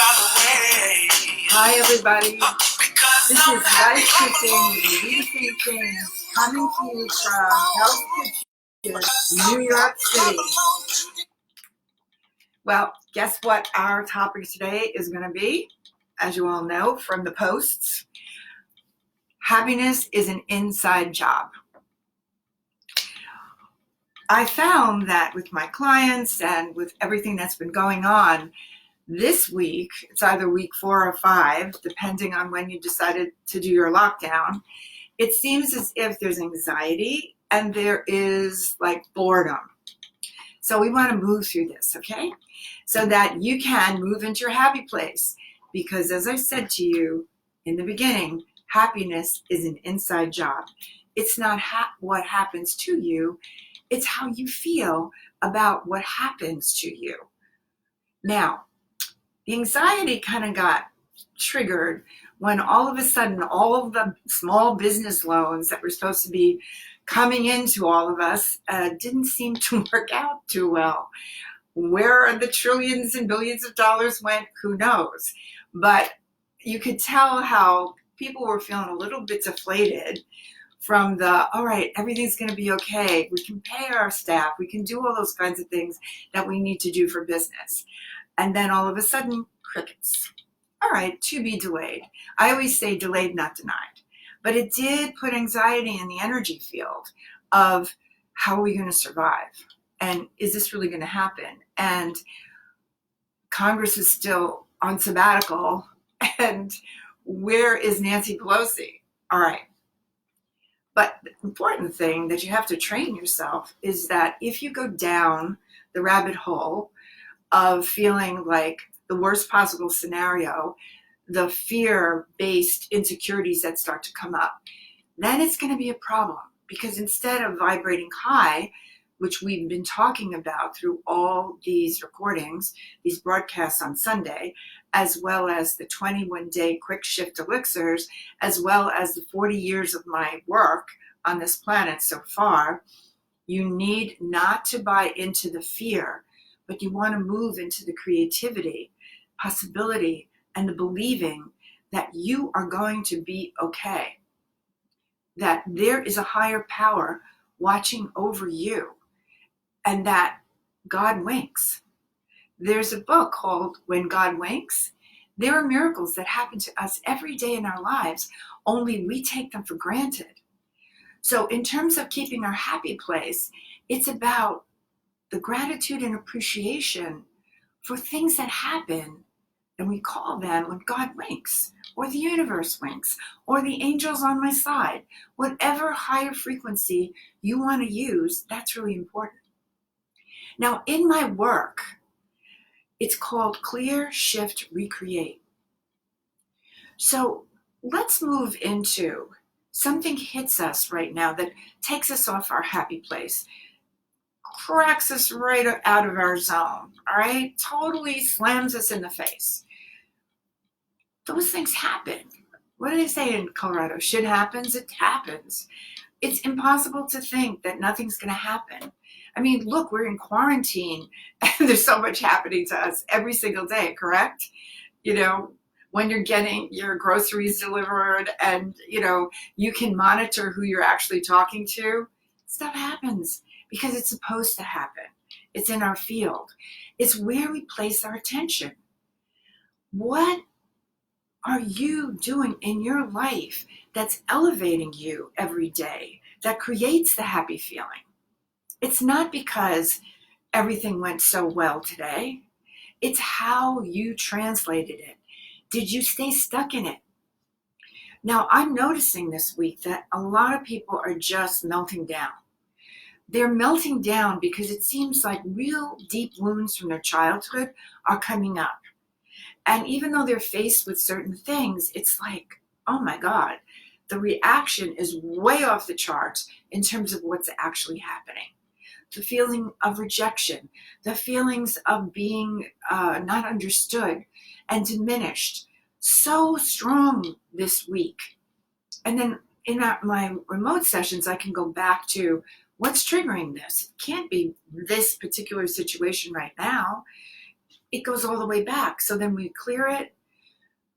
Hi everybody, this is Life Coaching with Lucy James coming to you from Health Kitchen, New York City. Well, guess what our topic today is going to be? As you all know from the posts, happiness is an inside job. I found that with my clients and with everything that's been going on this week, it's either week 4 or 5, depending on when you decided to do your lockdown, it seems as if there's anxiety and there is like boredom. So we want to move through this, okay? So that you can move into your happy place. Because as I said to you in the beginning, happiness is an inside job. It's not what happens to you, it's how you feel about what happens to you. Now, the anxiety kind of got triggered when all of a sudden all of the small business loans that were supposed to be coming into all of us didn't seem to work out too well. Where the trillions and billions of dollars went, who knows? But you could tell how people were feeling a little bit deflated from the, all right, everything's going to be okay. We can pay our staff. We can do all those kinds of things that we need to do for business. And then all of a sudden, crickets. All right, to be delayed. I always say delayed, not denied. But it did put anxiety in the energy field of how are we going to survive? And is this really going to happen? And Congress is still on sabbatical. And where is Nancy Pelosi? All right. But the important thing that you have to train yourself is that if you go down the rabbit hole of feeling like the worst possible scenario, the fear-based insecurities that start to come up, then it's going to be a problem. Because instead of vibrating high, which we've been talking about through all these recordings, these broadcasts on Sunday, as well as the 21-day quick shift elixirs, as well as the 40 years of my work on this planet so far, you need not to buy into the fear, but you want to move into the creativity, possibility, and the believing that you are going to be okay, that there is a higher power watching over you, and that God winks. There's a book called When God Winks. There are miracles that happen to us every day in our lives, only we take them for granted. So in terms of keeping our happy place, it's about the gratitude and appreciation for things that happen, and we call them when God winks, or the universe winks, or the angels on my side. Whatever higher frequency you want to use, that's really important. Now, in my work, it's called Clear, Shift, Recreate. So let's move into something hits us right now that takes us off our happy place, cracks us right out of our zone, all right? Totally slams us in the face. Those things happen. What do they say in Colorado? Shit happens, it happens. It's impossible to think that nothing's going to happen. I mean, look, we're in quarantine and there's so much happening to us every single day, correct? You know, when you're getting your groceries delivered and, you know, you can monitor who you're actually talking to, stuff happens because it's supposed to happen. It's in our field. It's where we place our attention. What are you doing in your life that's elevating you every day, that creates the happy feeling? It's not because everything went so well today. It's how you translated it. Did you stay stuck in it? Now, I'm noticing this week that a lot of people are just melting down. They're melting down because it seems like real deep wounds from their childhood are coming up. And even though they're faced with certain things, it's like, oh my God, the reaction is way off the charts in terms of what's actually happening. The feeling of rejection, the feelings of being not understood and diminished, so strong this week. And then in my remote sessions, I can go back to what's triggering this. It can't be this particular situation right now. it goes all the way back. So then we clear it,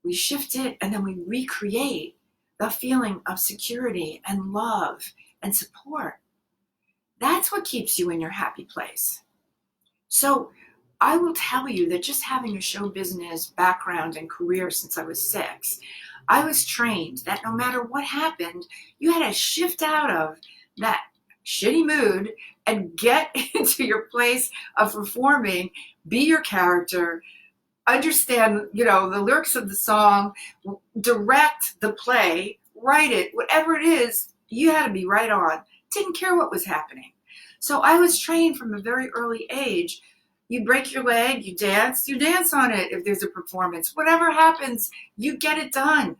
we shift it, and then we recreate the feeling of security and love and support. That's what keeps you in your happy place. So I will tell you that just having a show business background and career since I was 6, I was trained that no matter what happened, you had to shift out of that shitty mood and get into your place of performing, be your character, understand, the lyrics of the song, direct the play, write it, whatever it is, you had to be right on. Didn't care what was happening. So I was trained from a very early age. You break your leg, you dance on it if there's a performance. Whatever happens, you get it done.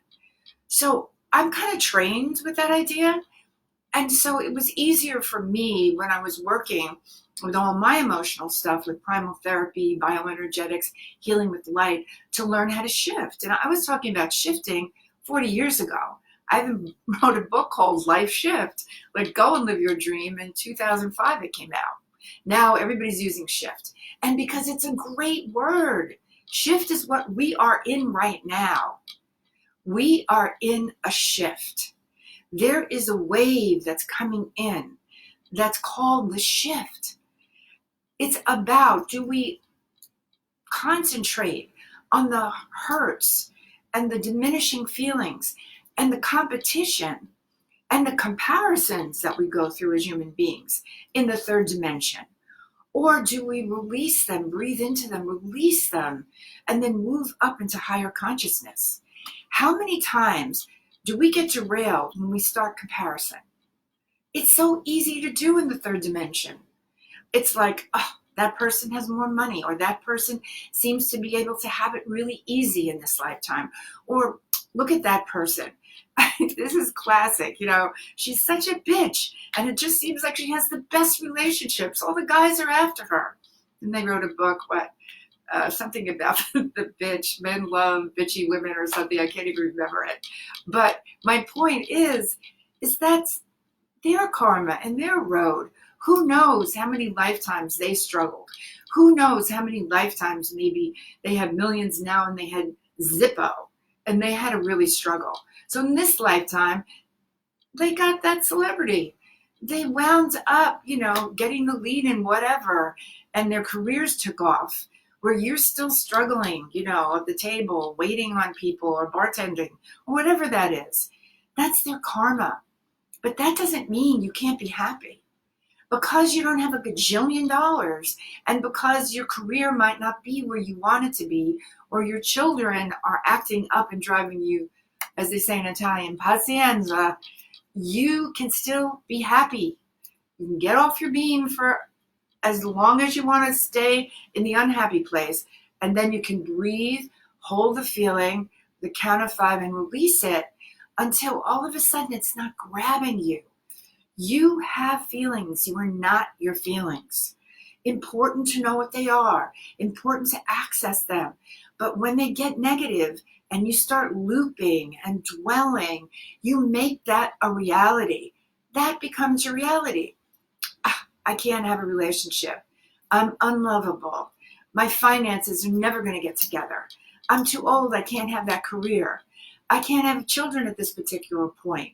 So I'm kind of trained with that idea. And so it was easier for me when I was working with all my emotional stuff with primal therapy, bioenergetics, healing with light, to learn how to shift. And I was talking about shifting 40 years ago. I even wrote a book called Life Shift, like Go and Live Your Dream. In 2005, it came out. Now everybody's using shift. And because it's a great word, shift is what we are in right now. We are in a shift. There is a wave that's coming in that's called the shift. It's about, do we concentrate on the hurts and the diminishing feelings and the competition and the comparisons that we go through as human beings in the third dimension? Or do we release them, breathe into them, release them, and then move up into higher consciousness? How many times do we get derailed when we start comparison? It's so easy to do in the third dimension. It's like, oh, that person has more money, or that person seems to be able to have it really easy in this lifetime. Or look at that person. This is classic, she's such a bitch, and it just seems like she has the best relationships. All the guys are after her. And they wrote a book, something about the bitch, men love bitchy women or something. I can't even remember it. But my point is that's their karma and their road. Who knows how many lifetimes they struggled? Who knows how many lifetimes maybe they have millions now and they had Zippo and they had to really struggle. So in this lifetime, they got that celebrity. They wound up, getting the lead in whatever, and their careers took off, where you're still struggling, at the table, waiting on people or bartending or whatever that is. That's their karma. But that doesn't mean you can't be happy. Because you don't have a gajillion dollars, and because your career might not be where you want it to be, or your children are acting up and driving you, as they say in Italian, pazienza, you can still be happy. You can get off your beam for as long as you want to stay in the unhappy place, and then you can breathe, hold the feeling, the count of 5, and release it until all of a sudden it's not grabbing you. You have feelings. You are not your feelings. Important to know what they are. Important to access them. But when they get negative and you start looping and dwelling, you make that a reality. That becomes your reality. I can't have a relationship. I'm unlovable. My finances are never going to get together. I'm too old. I can't have that career. I can't have children at this particular point.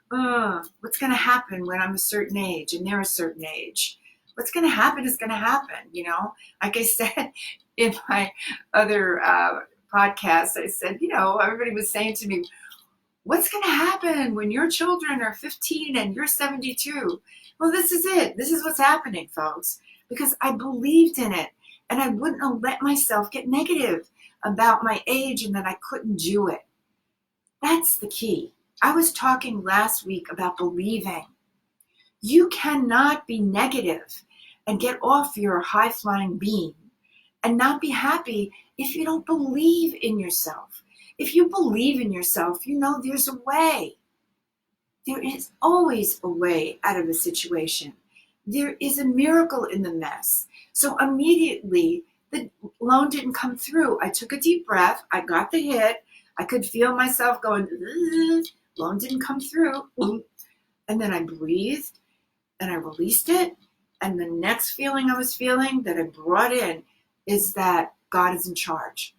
What's going to happen when I'm a certain age and they're a certain age? What's going to happen is going to happen, Like I said in my other podcast, I said, everybody was saying to me, what's going to happen when your children are 15 and you're 72? Well, this is it. This is what's happening, folks, because I believed in it, and I wouldn't have let myself get negative about my age and that I couldn't do it. That's the key. I was talking last week about believing. You cannot be negative and get off your high-flying beam and not be happy if you don't believe in yourself. If you believe in yourself, there's a way. There is always a way out of a situation. There is a miracle in the mess. So immediately, the loan didn't come through. I took a deep breath. I got the hit. I could feel myself going, loan didn't come through. And then I breathed and I released it. And the next feeling I was feeling that I brought in is that God is in charge.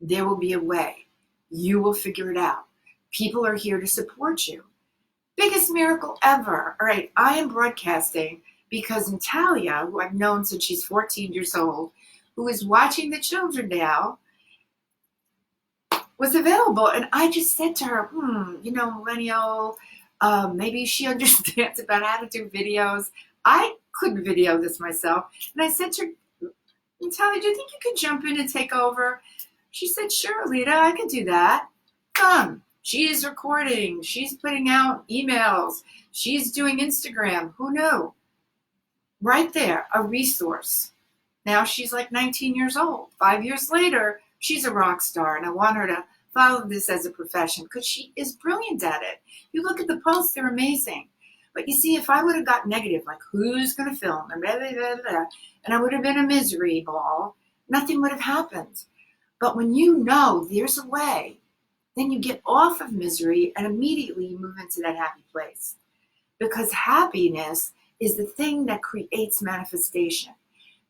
There will be a way. You will figure it out. People are here to support you. Biggest miracle ever. All right, I am broadcasting because Natalia, who I've known since she's 14 years old, who is watching the children now, was available. And I just said to her, millennial, maybe she understands about how to do videos. I couldn't video this myself. And I said to her, Natalia, do you think you could jump in and take over? She said, sure, Lita, I can do that. Come. She is recording. She's putting out emails. She's doing Instagram. Who knew? Right there, a resource. Now she's like 19 years old. 5 years later, she's a rock star, and I want her to follow this as a profession because she is brilliant at it. You look at the posts, they're amazing. But you see, if I would have got negative, like who's going to film, and blah, blah, blah, blah, and I would have been a misery ball, nothing would have happened. But when you know there's a way, then you get off of misery and immediately you move into that happy place. Because happiness is the thing that creates manifestation.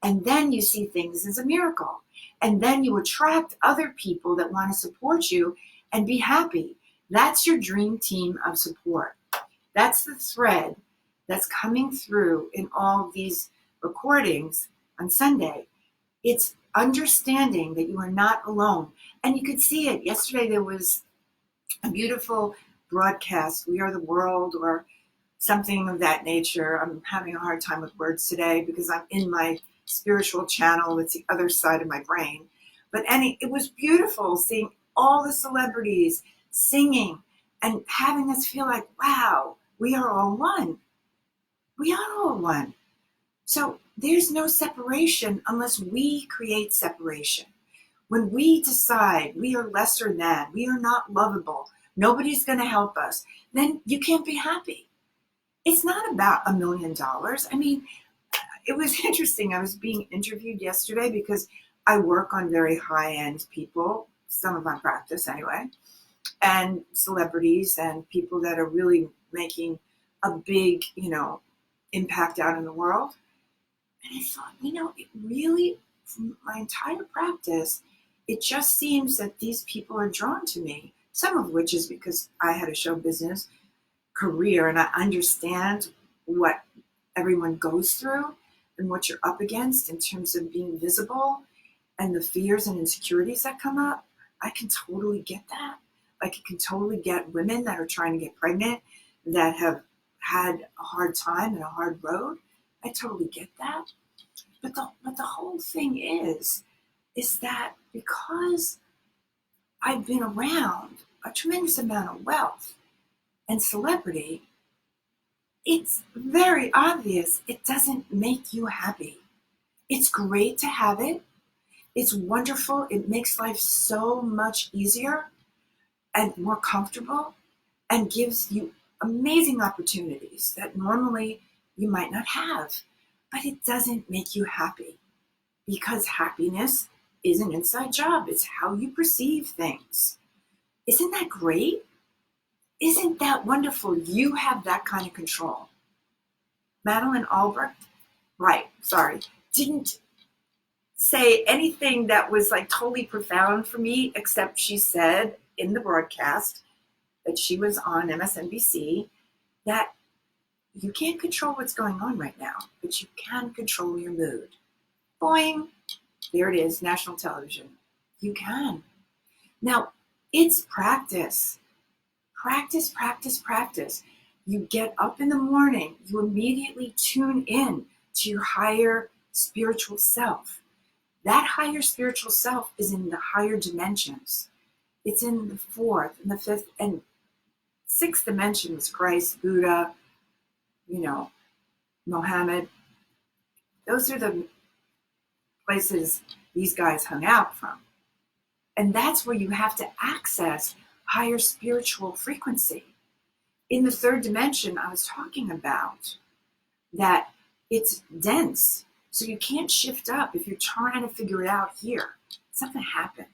And then you see things as a miracle. And then you attract other people that want to support you and be happy. That's your dream team of support. That's the thread that's coming through in all these recordings on Sunday. It's understanding that you are not alone. And you could see it. Yesterday there was a beautiful broadcast, We Are the World, or something of that nature. I'm having a hard time with words today because I'm in my spiritual channel. It's the other side of my brain. But it was beautiful seeing all the celebrities singing and having us feel like, wow, we are all one. We are all one. So there's no separation unless we create separation. When we decide we are lesser than, we are not lovable, nobody's going to help us, then you can't be happy. It's not about $1 million. I mean, it was interesting. I was being interviewed yesterday because I work on very high-end people, some of my practice anyway, and celebrities and people that are really making a big, impact out in the world. And I thought, it really, from my entire practice, it just seems that these people are drawn to me, some of which is because I had a show business career and I understand what everyone goes through and what you're up against in terms of being visible and the fears and insecurities that come up. I can totally get that. Like I can totally get women that are trying to get pregnant that have had a hard time and a hard road. I totally get that. But the whole thing is that because I've been around a tremendous amount of wealth and celebrity, it's very obvious it doesn't make you happy. It's great to have it. It's wonderful. It makes life so much easier and more comfortable and gives you amazing opportunities that normally you might not have. But it doesn't make you happy because happiness is an inside job. It's how you perceive things. Isn't that great? Isn't that wonderful? You have that kind of control. Madeline Albright, didn't say anything that was like totally profound for me, except she said in the broadcast that she was on MSNBC that you can't control what's going on right now, but you can control your mood. Boing. There it is, national television. You can. Now, it's practice. Practice, practice, practice. You get up in the morning, you immediately tune in to your higher spiritual self. That higher spiritual self is in the higher dimensions. It's in the fourth and the fifth and sixth dimensions, Christ, Buddha, Mohammed. Those are the places these guys hung out from. And that's where you have to access higher spiritual frequency. In the third dimension, I was talking about that it's dense. So you can't shift up if you're trying to figure it out here. It's not going to happen.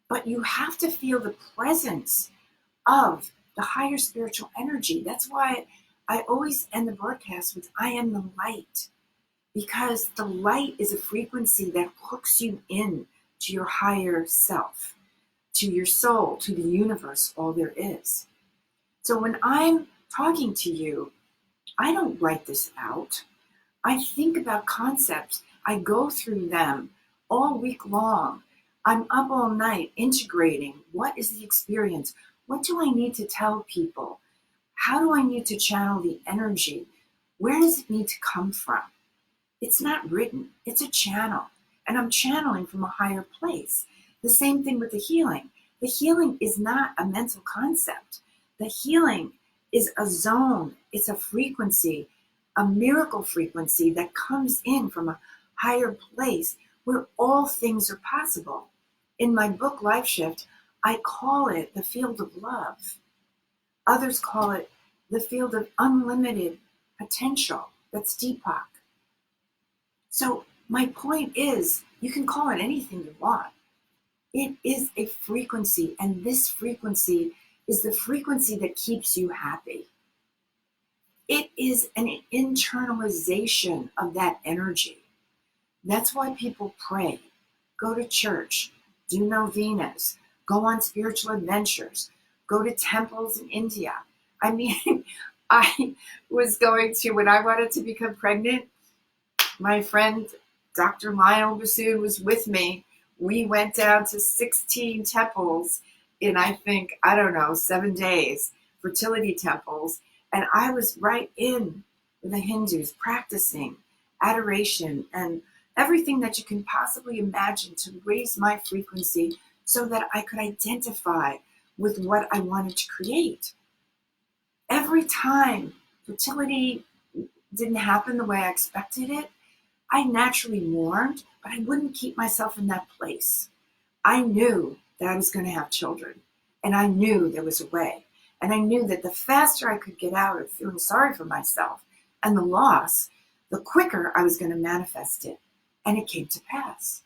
But you have to feel the presence of the higher spiritual energy. That's why I always end the broadcast with, I am the light. Because the light is a frequency that hooks you in to your higher self, to your soul, to the universe, all there is. So when I'm talking to you, I don't write this out. I think about concepts. I go through them all week long. I'm up all night integrating. What is the experience? What do I need to tell people? How do I need to channel the energy? Where does it need to come from? It's not written, it's a channel. And I'm channeling from a higher place. The same thing with the healing. The healing is not a mental concept. The healing is a zone, it's a frequency, a miracle frequency that comes in from a higher place where all things are possible. In my book, Life Shift, I call it the field of love. Others call it the field of unlimited potential. That's Deepak. So my point is, you can call it anything you want. It is a frequency, and this frequency is the frequency that keeps you happy. It is an internalization of that energy. That's why people pray, go to church, do novenas, go on spiritual adventures, go to temples in India. I mean, I was going to, when I wanted to become pregnant, my friend Dr. Lionel Bassoon was with me. We went down to 16 temples in, I think, 7 days, fertility temples. And I was right in with the Hindus practicing adoration and everything that you can possibly imagine to raise my frequency so that I could identify with what I wanted to create. Every time fertility didn't happen the way I expected it, I naturally mourned, but I wouldn't keep myself in that place. I knew that I was going to have children, and I knew there was a way. And I knew that the faster I could get out of feeling sorry for myself and the loss, the quicker I was going to manifest it. And it came to pass.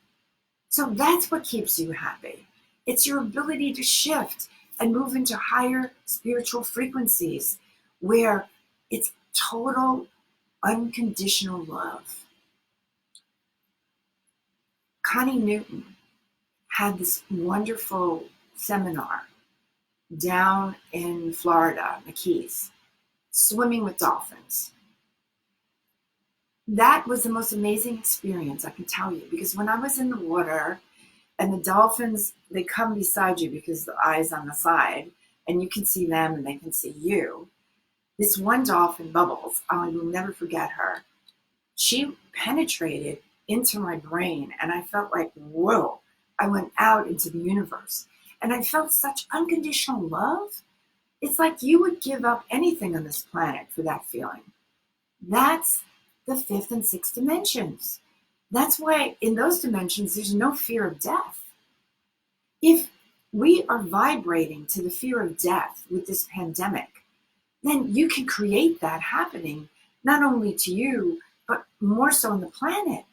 So that's what keeps you happy. It's your ability to shift and move into higher spiritual frequencies where it's total unconditional love. Connie Newton had this wonderful seminar down in Florida, the Keys, swimming with dolphins. That was the most amazing experience, I can tell you, because when I was in the water and the dolphins, they come beside you because the eye's on the side and you can see them and they can see you. This one dolphin, Bubbles, I will never forget her. She penetrated into my brain and I felt like, whoa, I went out into the universe. And I felt such unconditional love. It's like you would give up anything on this planet for that feeling. That's the fifth and sixth dimensions. That's why in those dimensions, there's no fear of death. If we are vibrating to the fear of death with this pandemic, then you can create that happening, not only to you, but more so on the planet.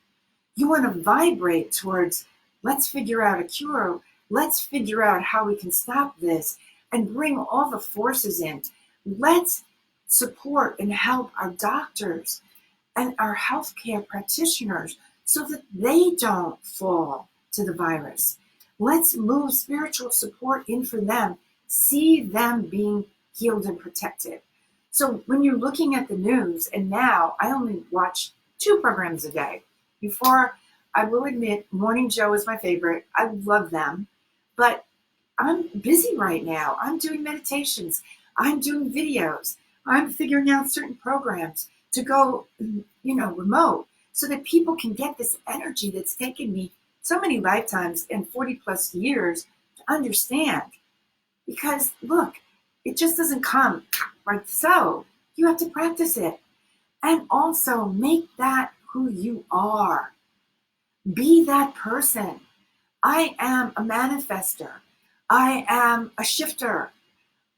You want to vibrate towards, let's figure out a cure. Let's figure out how we can stop this and bring all the forces in. Let's support and help our doctors and our healthcare practitioners so that they don't fall to the virus. Let's move spiritual support in for them, see them being healed and protected. So when you're looking at the news, and now I only watch 2 programs a day. Before, I will admit, Morning Joe is my favorite. I love them. But I'm busy right now. I'm doing meditations. I'm doing videos. I'm figuring out certain programs to go, remote so that people can get this energy that's taken me so many lifetimes and 40 plus years to understand. Because look, it just doesn't come like so. You have to practice it. And also make that who you are. Be that person. I am a manifester. I am a shifter.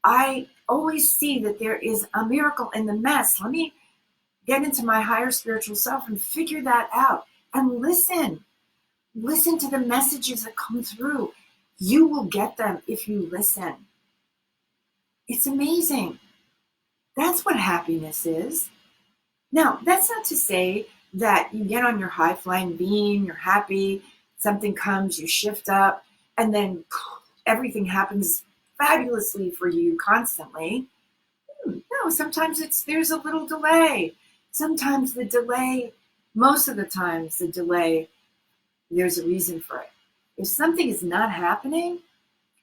I always see that there is a miracle in the mess. Let me get into my higher spiritual self and figure that out and listen. Listen to the messages that come through. You will get them if you listen. It's amazing. That's what happiness is. Now, that's not to say that you get on your high flying beam, you're happy, Something comes, you shift up, and then everything happens fabulously for you constantly. No, sometimes there's a little delay. Sometimes the delay, most of the times the delay, there's a reason for it. If something is not happening,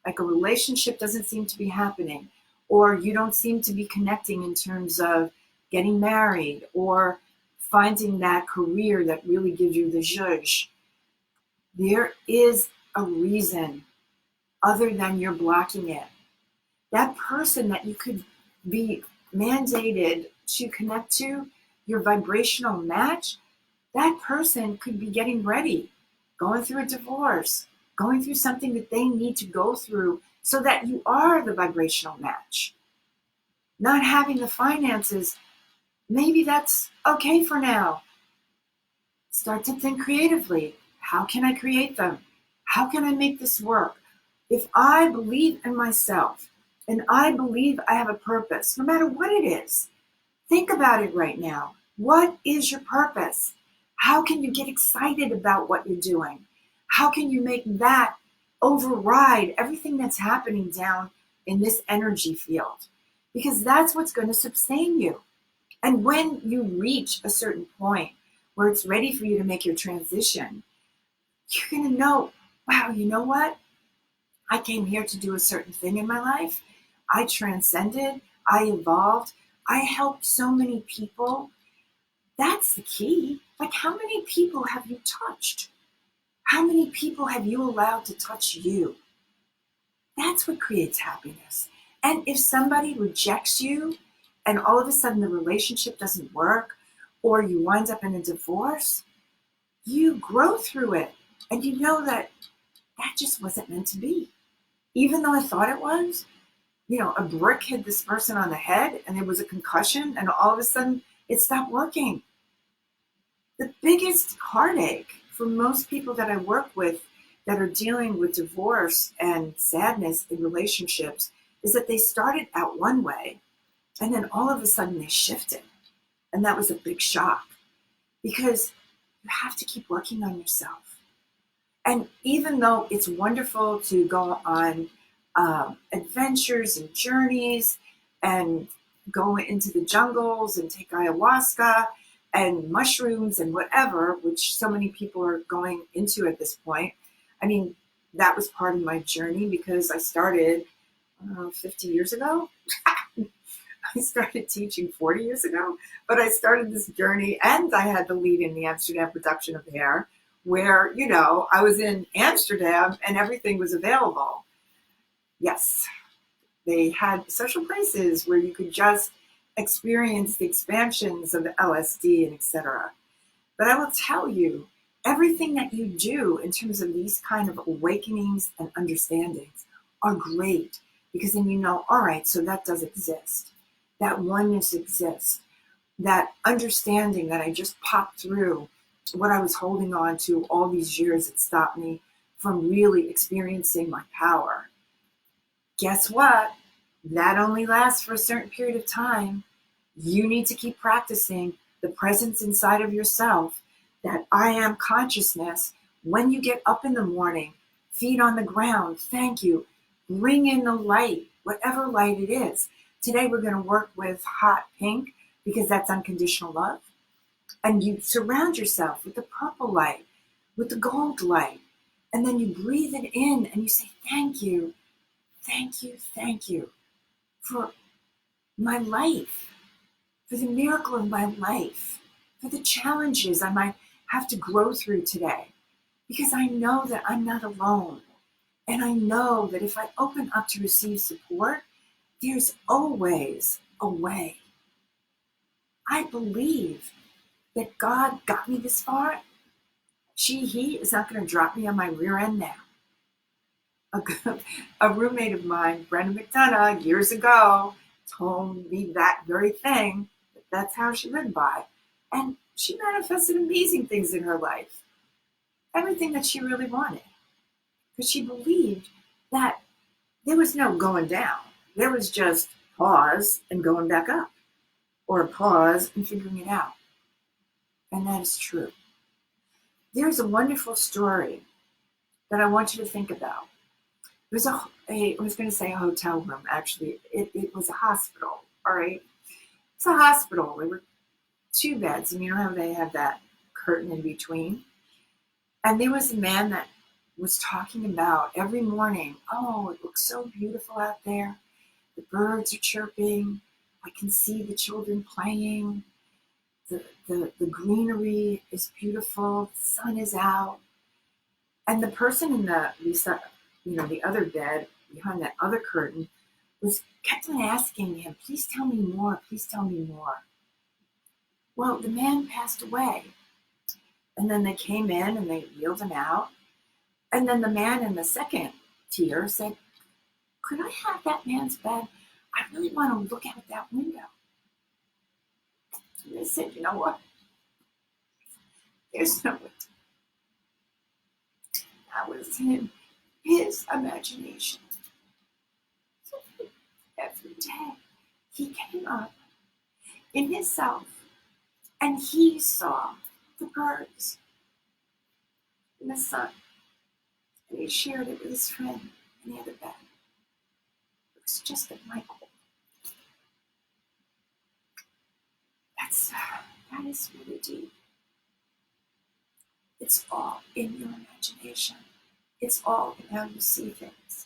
like a relationship doesn't seem to be happening, or you don't seem to be connecting in terms of getting married or finding that career that really gives you the zhuzh, there is a reason other than you're blocking it. That person that you could be mandated to connect to, your vibrational match, that person could be getting ready, going through a divorce, going through something that they need to go through so that you are the vibrational match. Not having the finances, maybe that's okay for now. Start to think creatively. How can I create them? How can I make this work? If I believe in myself and I believe I have a purpose, no matter what it is, think about it right now. What is your purpose? How can you get excited about what you're doing? How can you make that override everything that's happening down in this energy field? Because that's what's going to sustain you. And when you reach a certain point where it's ready for you to make your transition, you're going to know, wow, you know what? I came here to do a certain thing in my life. I transcended. I evolved. I helped so many people. That's the key. Like, how many people have you touched? How many people have you allowed to touch you? That's what creates happiness. And if somebody rejects you and all of a sudden the relationship doesn't work, or you wind up in a divorce, you grow through it. And you know that that just wasn't meant to be. Even though I thought it was, a brick hit this person on the head and there was a concussion and all of a sudden it stopped working. The biggest heartache for most people that I work with that are dealing with divorce and sadness in relationships is that they started out one way and then all of a sudden they shifted. And that was a big shock because you have to keep working on yourself. And even though it's wonderful to go on adventures and journeys and go into the jungles and take ayahuasca and mushrooms and whatever, which so many people are going into at this point. I mean, that was part of my journey because I started 50 years ago. I started teaching 40 years ago, but I started this journey and I had the lead in the Amsterdam production of Hair, where, I was in Amsterdam and everything was available. Yes, they had social places where you could just experience the expansions of the LSD and etc. But I will tell you, everything that you do in terms of these kind of awakenings and understandings are great because then all right, so that does exist. That oneness exists. That understanding that I just popped through, what I was holding on to all these years that stopped me from really experiencing my power. Guess what? That only lasts for a certain period of time. You need to keep practicing the presence inside of yourself, that I am consciousness. When you get up in the morning, feet on the ground, thank you. Bring in the light, whatever light it is. Today we're going to work with hot pink because that's unconditional love. And you surround yourself with the purple light, with the gold light. And then you breathe it in and you say, thank you, thank you for my life, for the miracle of my life, for the challenges I might have to grow through today. Because I know that I'm not alone. And I know that if I open up to receive support, there's always a way. I believe that God got me this far. He is not going to drop me on my rear end now. A roommate of mine, Brenda McDonough, years ago, told me that very thing. That's how she lived by. And she manifested amazing things in her life. Everything that she really wanted. Because she believed that there was no going down. There was just pause and going back up. Or pause and figuring it out. And that is true. There's a wonderful story that I want you to think about. It was I was going to say a hotel room. Actually, it was a hospital. All right. It's a hospital. There were two beds, and you know how they have that curtain in between? And there was a man that was talking about every morning, oh, it looks so beautiful out there. The birds are chirping. I can see the children playing. The greenery is beautiful. The sun is out. And the person in the other bed behind that other curtain was kept on asking him, please tell me more, please tell me more. Well, the man passed away. And then they came in and they wheeled him out. And then the man in the second tier said, could I have that man's bed? I really want to look out that window. And they said, you know what? There's no way. That was him, his imagination. So every day he came up in himself and he saw the birds and the sun. And he shared it with his friend in the other bed. It was just like Michael. That is really deep. It's all in your imagination. It's all in how you see things.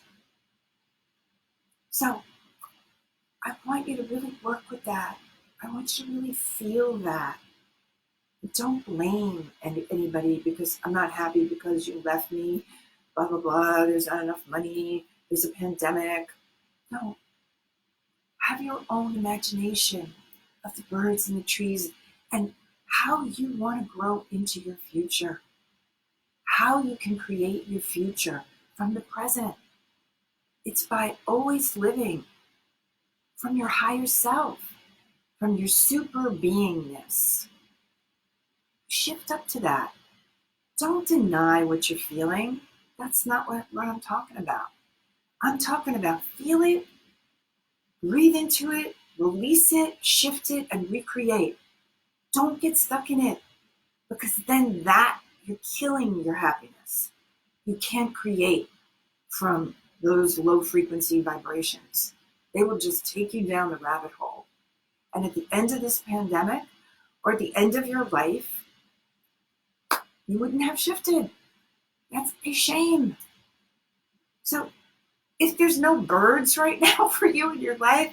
So I want you to really work with that. I want you to really feel that. Don't blame anybody because I'm not happy because you left me, blah, blah, blah. There's not enough money. There's a pandemic. No. Have your own imagination of the birds and the trees and how you want to grow into your future. How you can create your future from the present. It's by always living from your higher self, from your super beingness. Shift up to that. Don't deny what you're feeling. That's not what I'm talking about. I'm talking about feel it, breathe into it, release it, shift it, and recreate. Don't get stuck in it because then you're killing your happiness. You can't create from those low frequency vibrations. They will just take you down the rabbit hole. And at the end of this pandemic, or at the end of your life, you wouldn't have shifted. That's a shame. So if there's no birds right now for you in your life,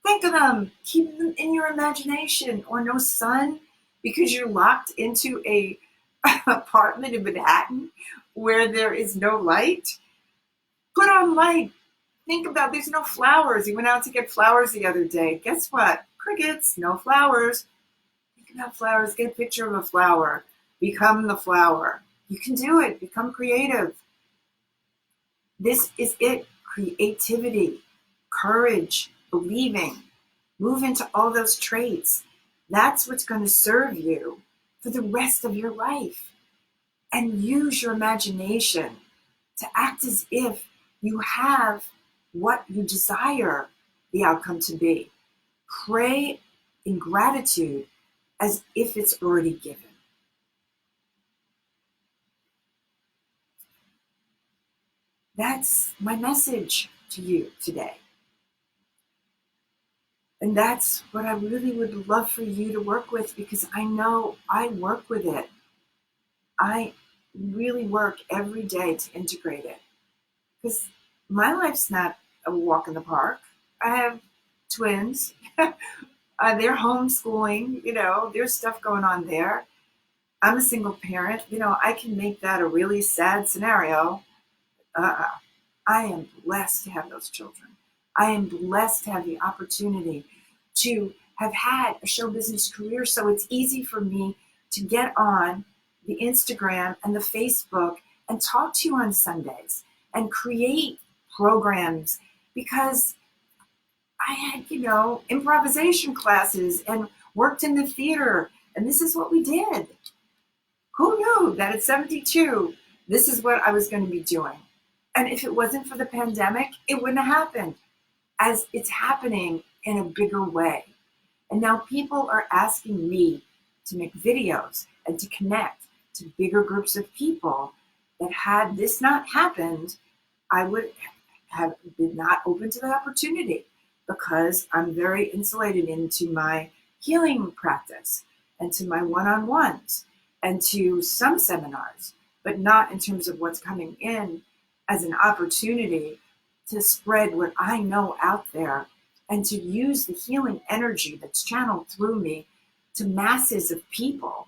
think of them. Keep them in your imagination. Or no sun because you're locked into a apartment in Manhattan where there is no light. Put on light. Think about there's no flowers. You went out to get flowers the other day. Guess what? Crickets, no flowers. Think about flowers. Get a picture of a flower. Become the flower. You can do it. Become creative. This is it. Creativity, courage, believing. Move into all those traits. That's what's going to serve you for the rest of your life. And use your imagination to act as if you have what you desire the outcome to be. Pray in gratitude as if it's already given. That's my message to you today. And that's what I really would love for you to work with because I know I work with it. I really work every day to integrate it. Because my life's not a walk in the park. I have twins. They're homeschooling, there's stuff going on there. I'm a single parent. I can make that a really sad scenario. I am blessed to have those children. I am blessed to have the opportunity to have had a show business career. So it's easy for me to get on the Instagram and the Facebook and talk to you on Sundays and create programs because I had, improvisation classes and worked in the theater. And this is what we did. Who knew that at 72, this is what I was going to be doing? And if it wasn't for the pandemic, it wouldn't have happened as it's happening in a bigger way. And now people are asking me to make videos and to connect to bigger groups of people that had this not happened, I would have been not open to the opportunity because I'm very insulated into my healing practice and to my one-on-ones and to some seminars, but not in terms of what's coming in as an opportunity to spread what I know out there and to use the healing energy that's channeled through me to masses of people.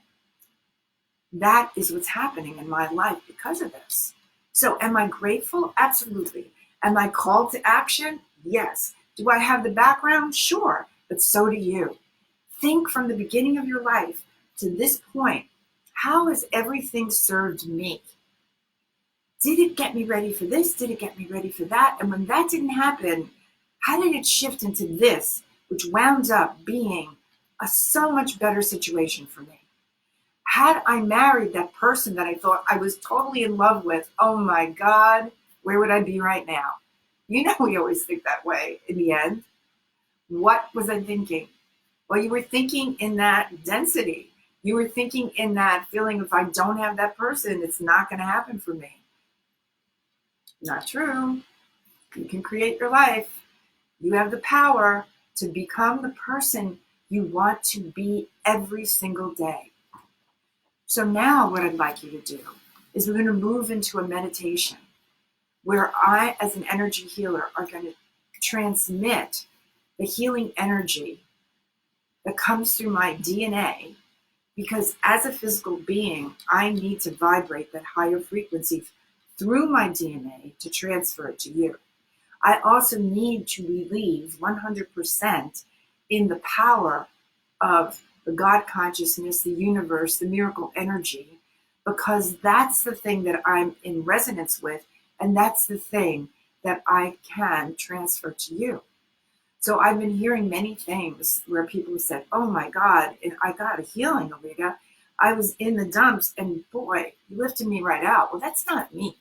That is what's happening in my life because of this. So am I grateful? Absolutely. Am I called to action? Yes. Do I have the background? Sure. But so do you. Think from the beginning of your life to this point. How has everything served me? Did it get me ready for this? Did it get me ready for that? And when that didn't happen, how did it shift into this, which wound up being a so much better situation for me? Had I married that person that I thought I was totally in love with, oh my God, where would I be right now? You know, we always think that way in the end. What was I thinking? Well, you were thinking in that density. You were thinking in that feeling, if I don't have that person, it's not going to happen for me. Not true. You can create your life. You have the power to become the person you want to be every single day. So now what I'd like you to do is we're going to move into a meditation where I, as an energy healer, are going to transmit the healing energy that comes through my DNA, because as a physical being, I need to vibrate that higher frequency through my DNA to transfer it to you. I also need to believe 100% in the power of the God consciousness, the universe, the miracle energy, because that's the thing that I'm in resonance with, and that's the thing that I can transfer to you. So I've been hearing many things where people have said, oh my God, I got a healing, Aliga. I was in the dumps and boy, you lifted me right out. Well, that's not me.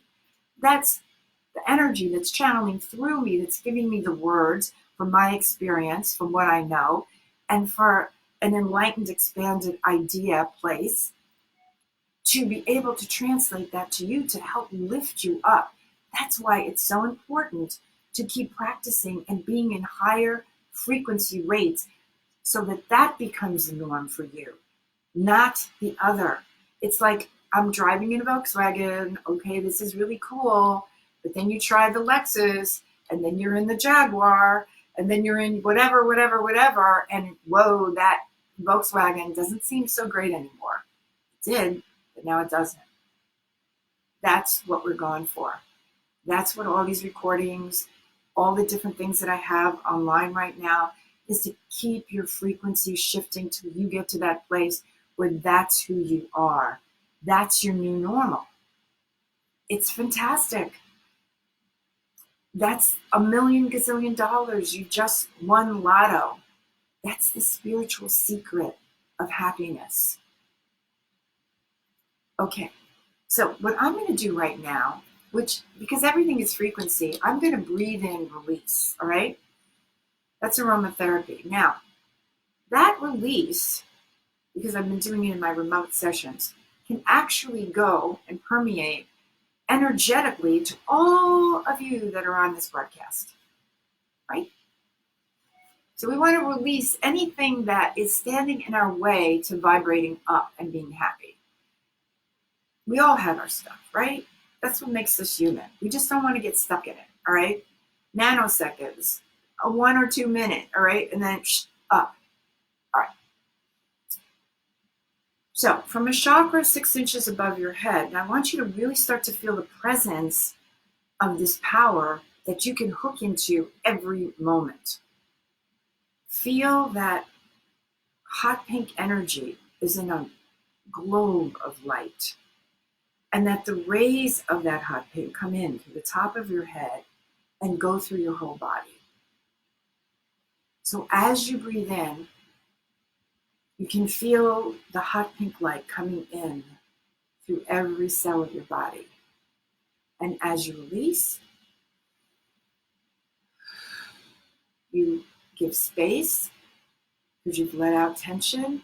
That's the energy that's channeling through me, that's giving me the words from my experience, from what I know, and for an enlightened, expanded idea place to be able to translate that to you to help lift you up. That's why it's so important to keep practicing and being in higher frequency rates so that that becomes the norm for you, not the other. It's like I'm driving in a Volkswagen. Okay, this is really cool. But then you try the Lexus, and then you're in the Jaguar, and then you're in whatever, and whoa, that Volkswagen doesn't seem so great anymore. It did, but now it doesn't. That's what we're going for. That's what all these recordings, all the different things that I have online right now, is to keep your frequency shifting till you get to that place where that's who you are. That's your new normal. It's fantastic. That's $1 million gazillion dollars. You just won lotto. That's the spiritual secret of happiness. Okay, so what I'm going to do right now, which, because everything is frequency, I'm going to breathe in, release, all right? That's aromatherapy. Now, that release, because I've been doing it in my remote sessions, can actually go and permeate energetically to all of you that are on this broadcast, right? So we want to release anything that is standing in our way to vibrating up and being happy. We all have our stuff, right? That's what makes us human. We just don't want to get stuck in it, all right? Nanoseconds, a 1 or 2 minute, all right? And then up, all right. So from a chakra 6 inches above your head, and I want you to really start to feel the presence of this power that you can hook into every moment. Feel that hot pink energy is in a globe of light, and that the rays of that hot pink come in through the top of your head and go through your whole body. So as you breathe in, you can feel the hot pink light coming in through every cell of your body. And as you release, you give space, because you've let out tension,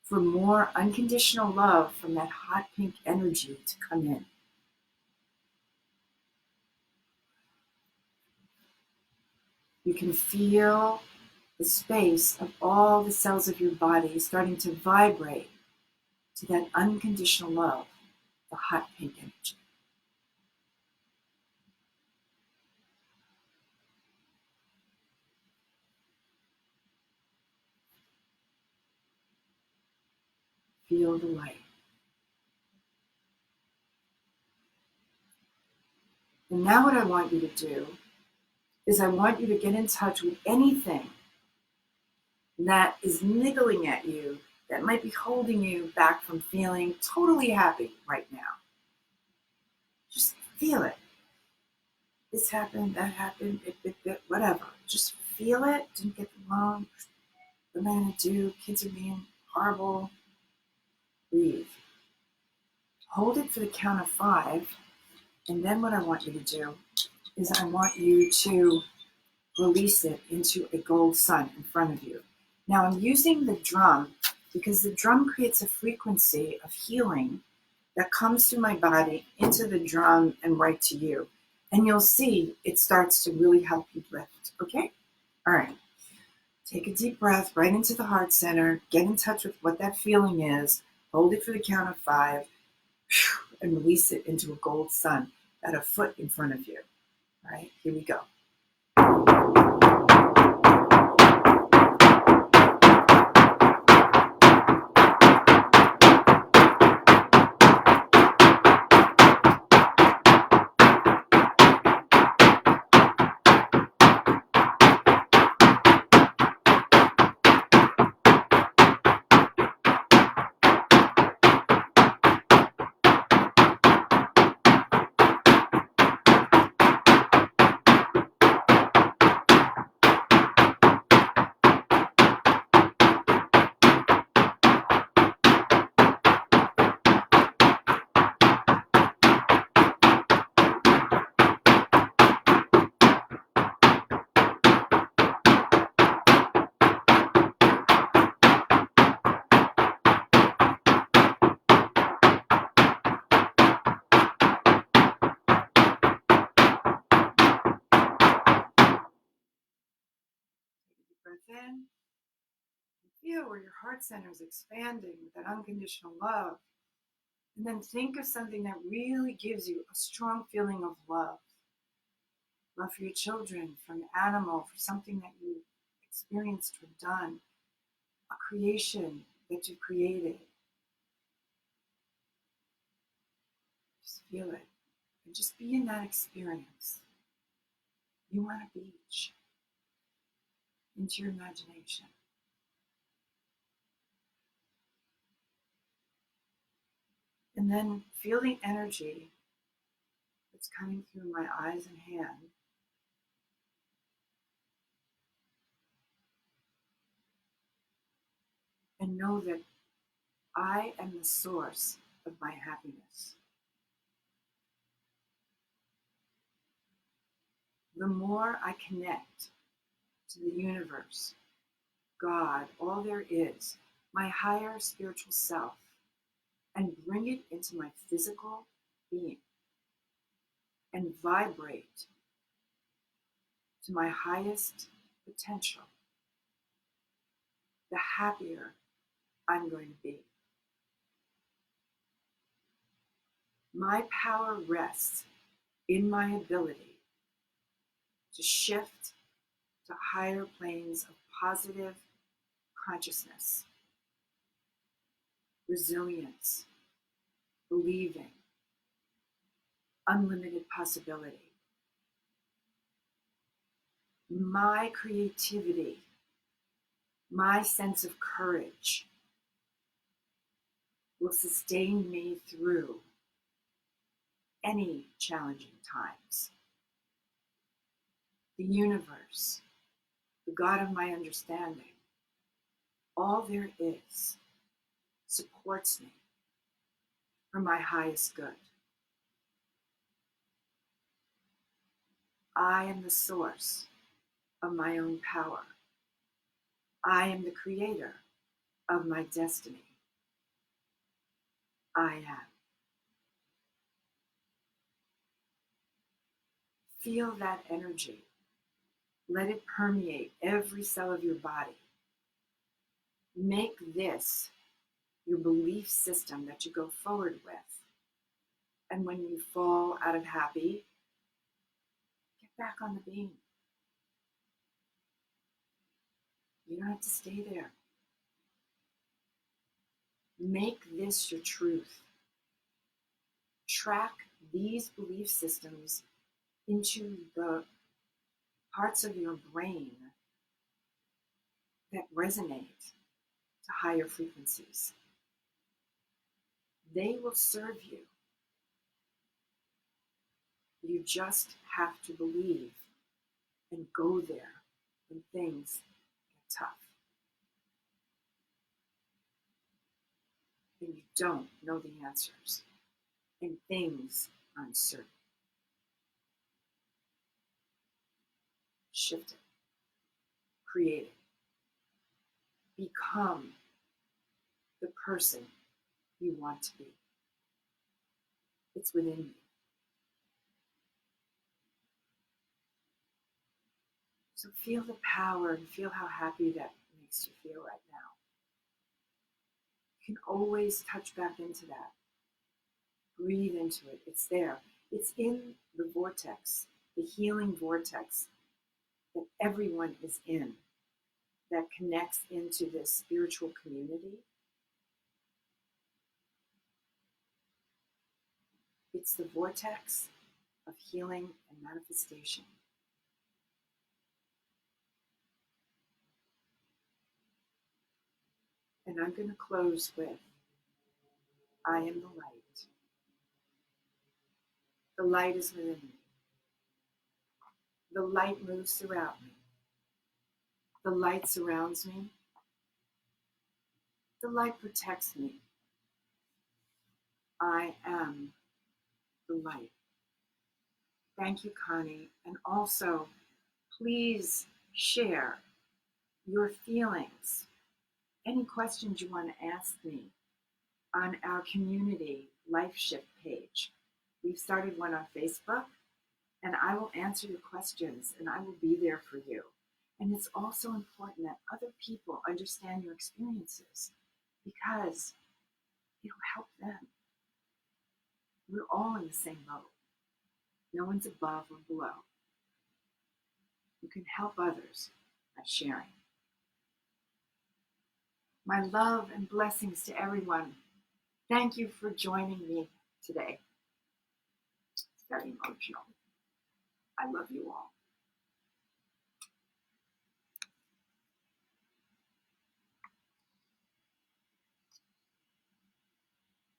for more unconditional love from that hot pink energy to come in. You can feel the space of all the cells of your body starting to vibrate to that unconditional love, the hot pink energy. Feel the light. And now what I want you to do is I want you to get in touch with anything that is niggling at you, that might be holding you back from feeling totally happy right now. Just feel it. This happened, that happened, whatever. Just feel it. Didn't get along. What am I going to do? Kids are being horrible. Breathe. Hold it for the count of 5. And then what I want you to do is I want you to release it into a gold sun in front of you. Now I'm using the drum because the drum creates a frequency of healing that comes through my body into the drum and right to you. And you'll see it starts to really help you lift. Okay? All right. Take a deep breath right into the heart center. Get in touch with what that feeling is. Hold it for the count of 5 and release it into a gold sun about a foot in front of you. All right, here we go. Breath in. Feel where your heart center is expanding with that unconditional love. And then think of something that really gives you a strong feeling of love. Love for your children, for an animal, for something that you experienced or done, a creation that you created. Just feel it. And just be in that experience. You want a beach into your imagination. And then feel the energy that's coming through my eyes and hand. And know that I am the source of my happiness. The more I connect to the universe, God, all there is, my higher spiritual self, and bring it into my physical being and vibrate to my highest potential, the happier I'm going to be. My power rests in my ability to shift to higher planes of positive consciousness, resilience, believing, unlimited possibility. My creativity, my sense of courage will sustain me through any challenging times. The universe, the God of my understanding, all there is, supports me for my highest good. I am the source of my own power. I am the creator of my destiny. I am. Feel that energy Let it permeate every cell of your body. Make this your belief system that you go forward with. And when you fall out of happy, get back on the beam. You don't have to stay there. Make this your truth. Track these belief systems into the parts of your brain that resonate to higher frequencies. They will serve you. You just have to believe and go there when things get tough. And you don't know the answers. And things are uncertain. Shift it. Create it. Become the person you want to be. It's within you. So feel the power and feel how happy that makes you feel right now. You can always touch back into that. Breathe into it. It's there. It's in the vortex, the healing vortex that everyone is in, that connects into this spiritual community. It's the vortex of healing and manifestation. And I'm going to close with, I am the light. The light is within me. The light moves throughout me. The light surrounds me. The light protects me. I am the light. Thank you, Connie. And also, please share your feelings, any questions you want to ask me on our community Life Shift page. We've started one on Facebook, and I will answer your questions and I will be there for you. And it's also important that other people understand your experiences because it'll help them. We're all in the same boat. No one's above or below. You can help others by sharing. My love and blessings to everyone. Thank you for joining me today. It's very emotional. I love you all.